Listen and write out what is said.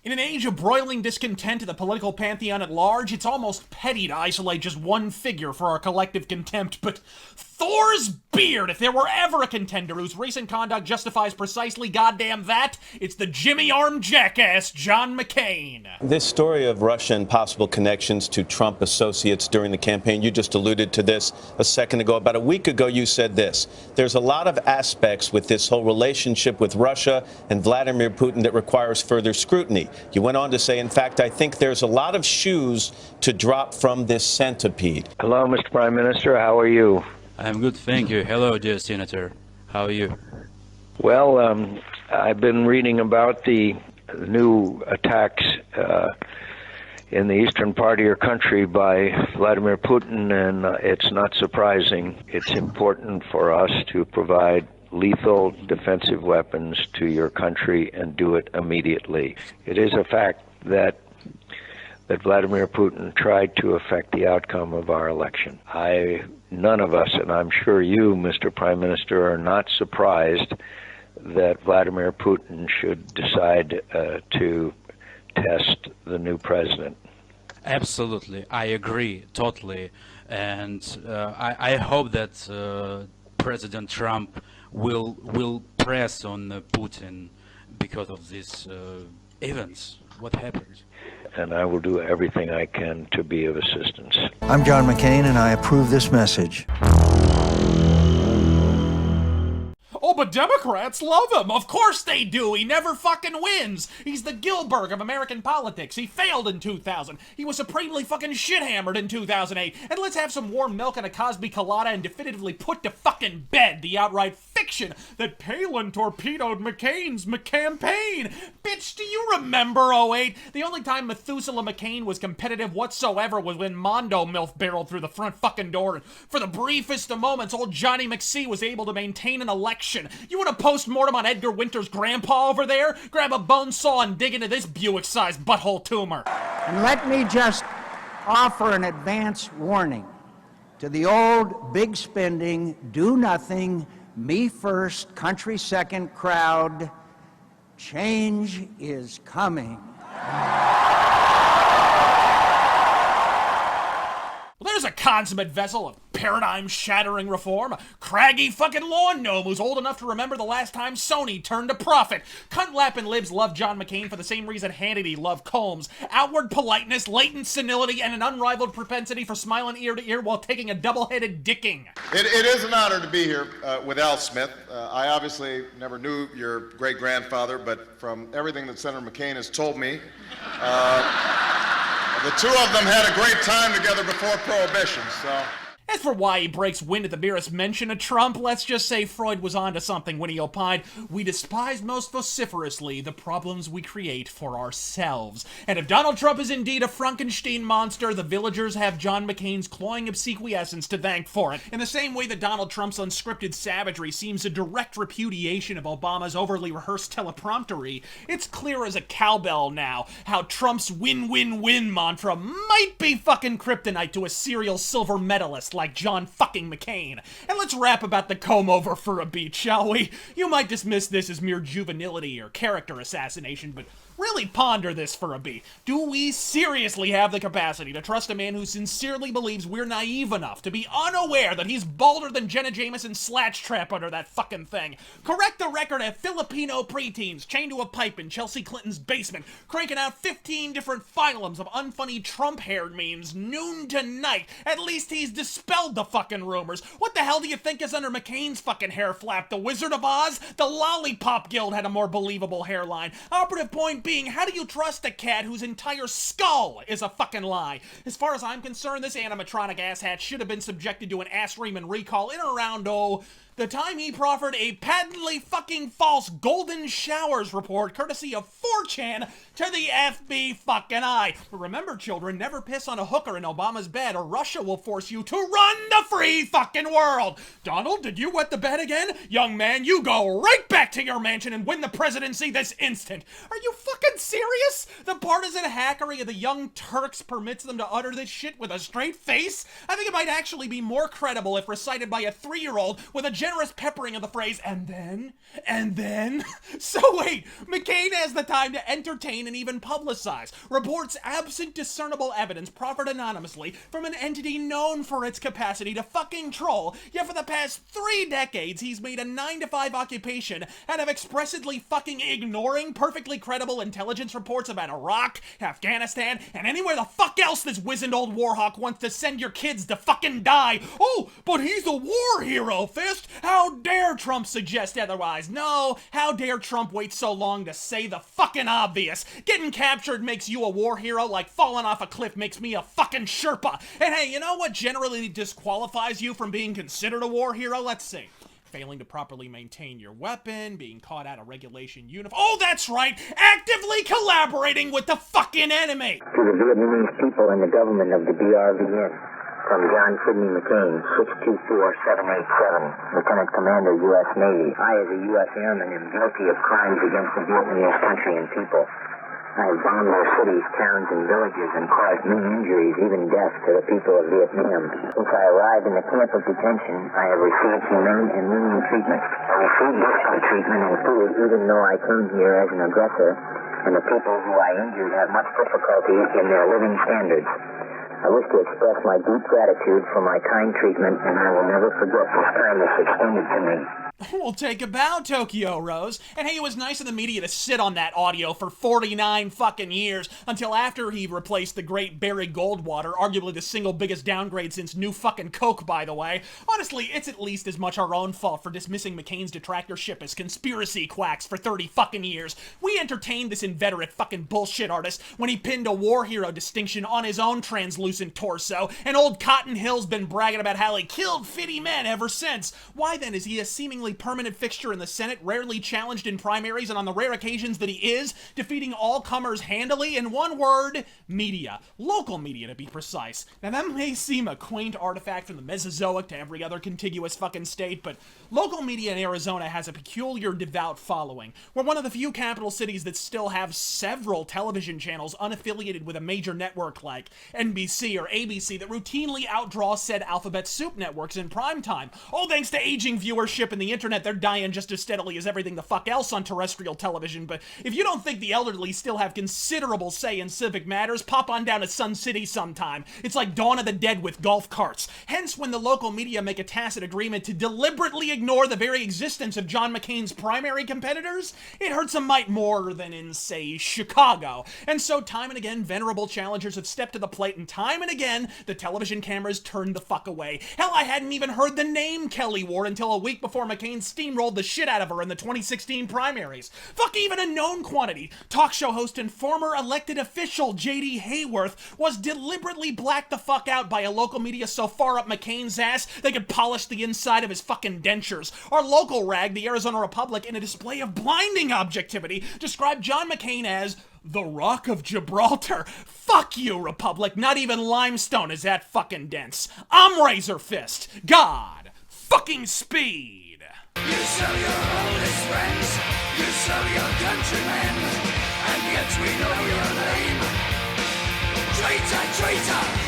In an age of broiling discontent in the political pantheon at large, it's almost petty to isolate just one figure for our collective contempt, but Thor's beard! If there were ever a contender whose recent conduct justifies precisely goddamn that, it's the Jimmy-armed jackass John McCain. This story of Russia and possible connections to Trump associates during the campaign, you just alluded to this a second ago. About a week ago, you said this. There's a lot of aspects with this whole relationship with Russia and Vladimir Putin that requires further scrutiny. You went on to say, in fact, I think there's a lot of shoes to drop from this centipede. Hello, Mr. Prime Minister. How are you? I'm good, thank you. Hello, dear Senator. How are you? Well, I've been reading about the new attacks in the eastern part of your country by Vladimir Putin, and it's not surprising. It's important for us to provide lethal defensive weapons to your country and do it immediately. It is a fact that Vladimir Putin tried to affect the outcome of our election. None of us, and I'm sure you, Mr. Prime Minister, are not surprised that Vladimir Putin should decide to test the new president. Absolutely, I agree totally, and I hope that President Trump will press on Putin because of these events. What happened? And I will do everything I can to be of assistance. I'm John McCain, and I approve this message. Oh, but Democrats love him. Of course they do. He never fucking wins. He's the Gilbert of American politics. He failed in 2000. He was supremely fucking shit-hammered in 2008. And let's have some warm milk and a Cosby colada and definitively put to fucking bed the outright fiction that Palin torpedoed McCain's campaign. Bitch, do you remember '08? The only time Methuselah McCain was competitive whatsoever was when Mondo MILF barreled through the front fucking door. And for the briefest of moments, old Johnny McSee was able to maintain an election. You want to post-mortem on Edgar Winter's grandpa over there? Grab a bone saw and dig into this Buick-sized butthole tumor. And let me just offer an advance warning to the old, big-spending, do-nothing, me-first, country-second crowd. Change is coming. Well, there's a consummate vessel of paradigm-shattering reform, a craggy fucking lawn gnome who's old enough to remember the last time Sony turned a profit. Cunt-lapping libs love John McCain for the same reason Hannity loved Combs. Outward politeness, latent senility, and an unrivaled propensity for smiling ear to ear while taking a double-headed dicking. It is an honor to be here with Al Smith. I obviously never knew your great-grandfather, but from everything that Senator McCain has told me, the two of them had a great time together before Prohibition, so... As for why he breaks wind at the merest mention of Trump, let's just say Freud was onto something when he opined, "We despise most vociferously the problems we create for ourselves." And if Donald Trump is indeed a Frankenstein monster, the villagers have John McCain's cloying obsequiescence to thank for it. In the same way that Donald Trump's unscripted savagery seems a direct repudiation of Obama's overly rehearsed telepromptery, it's clear as a cowbell now how Trump's win-win-win mantra might be fucking kryptonite to a serial silver medalist like John fucking McCain. And let's rap about the comb-over for a beat, shall we? You might dismiss this as mere juvenility or character assassination, but really ponder this for a beat. Do we seriously have the capacity to trust a man who sincerely believes we're naive enough to be unaware that he's balder than Jenna Jameson's slatch trap under that fucking thing? Correct the record of Filipino preteens chained to a pipe in Chelsea Clinton's basement, cranking out 15 different phylums of unfunny Trump-haired memes noon to night. At least he's dispelled the fucking rumors. What the hell do you think is under McCain's fucking hair flap? The Wizard of Oz? The Lollipop Guild had a more believable hairline. Operative point being, how do you trust a cat whose entire skull is a fucking lie? As far as I'm concerned, this animatronic asshat should have been subjected to an ass-reaming recall in around, the time he proffered a patently fucking false golden showers report courtesy of 4chan to the FBI fucking eye. But remember, children, never piss on a hooker in Obama's bed or Russia will force you to run the free fucking world. Donald, did you wet the bed again? Young man, you go right back to your mansion and win the presidency this instant. Are you fucking serious? The partisan hackery of the Young Turks permits them to utter this shit with a straight face? I think it might actually be more credible if recited by a 3-year-old with a generous peppering of the phrase, and then? So wait, McCain has the time to entertain and even publicize reports absent discernible evidence proffered anonymously from an entity known for its capacity to fucking troll, yet for the past 3 decades he's made a 9-to-5 occupation out of expressly fucking ignoring perfectly credible intelligence reports about Iraq, Afghanistan, and anywhere the fuck else this wizened old warhawk wants to send your kids to fucking die. Oh, but he's a war hero, Fist! How dare Trump suggest otherwise? No, how dare Trump wait so long to say the fucking obvious? Getting captured makes you a war hero like falling off a cliff makes me a fucking Sherpa. And hey, you know what generally disqualifies you from being considered a war hero? Let's see. Failing to properly maintain your weapon, being caught out of regulation uniform. Oh, that's right! Actively collaborating with the fucking enemy! To the Vietnamese people and the government of the DRVN, from John Sidney McCain, 624787, Lieutenant Commander, U.S. Navy. I, as a U.S. Airman, am guilty of crimes against the Vietnamese country and people. I have bombed their cities, towns, and villages and caused many injuries, even death, to the people of Vietnam. Since I arrived in the camp of detention, I have received humane and lenient treatment. I received disciplinary treatment and food, even though I came here as an aggressor, and the people who I injured have much difficulty in their living standards. I wish to express my deep gratitude for my kind treatment, and I will never forget this kindness extended to me. We'll take a bow, Tokyo Rose. And hey, it was nice of the media to sit on that audio for 49 fucking years until after he replaced the great Barry Goldwater, arguably the single biggest downgrade since New fucking Coke, by the way. Honestly, it's at least as much our own fault for dismissing McCain's detractorship as conspiracy quacks for 30 fucking years. We entertained this inveterate fucking bullshit artist when he pinned a war hero distinction on his own translucent torso, and old Cotton Hill's been bragging about how he killed 50 men ever since. Why then is he a seemingly permanent fixture in the Senate, rarely challenged in primaries, and on the rare occasions that he is, defeating all comers handily? In one word, media. Local media, to be precise. Now that may seem a quaint artifact from the Mesozoic to every other contiguous fucking state, but local media in Arizona has a peculiar devout following. We're one of the few capital cities that still have several television channels unaffiliated with a major network like NBC or ABC that routinely outdraw said alphabet soup networks in primetime. Oh, thanks to aging viewership and the internet, they're dying just as steadily as everything the fuck else on terrestrial television. But if you don't think the elderly still have considerable say in civic matters, pop on down to Sun City sometime. It's like Dawn of the Dead with golf carts. Hence, when the local media make a tacit agreement to deliberately ignore the very existence of John McCain's primary competitors, it hurts a mite more than in, say, Chicago. And so time and again, venerable challengers have stepped to the plate, and time and again, the television cameras turned the fuck away. Hell, I hadn't even heard the name Kelly Ward until a week before McCain steamrolled the shit out of her in the 2016 primaries. Fuck, even a known quantity. Talk show host and former elected official J.D. Hayworth was deliberately blacked the fuck out by a local media so far up McCain's ass they could polish the inside of his fucking dentures. Our local rag, the Arizona Republic, in a display of blinding objectivity, described John McCain as the Rock of Gibraltar. Fuck you, Republic. Not even limestone is that fucking dense. I'm Razor Fist. God fucking speed. You sell your oldest friends, you sell your countrymen, and yet we know your name. Traitor, traitor!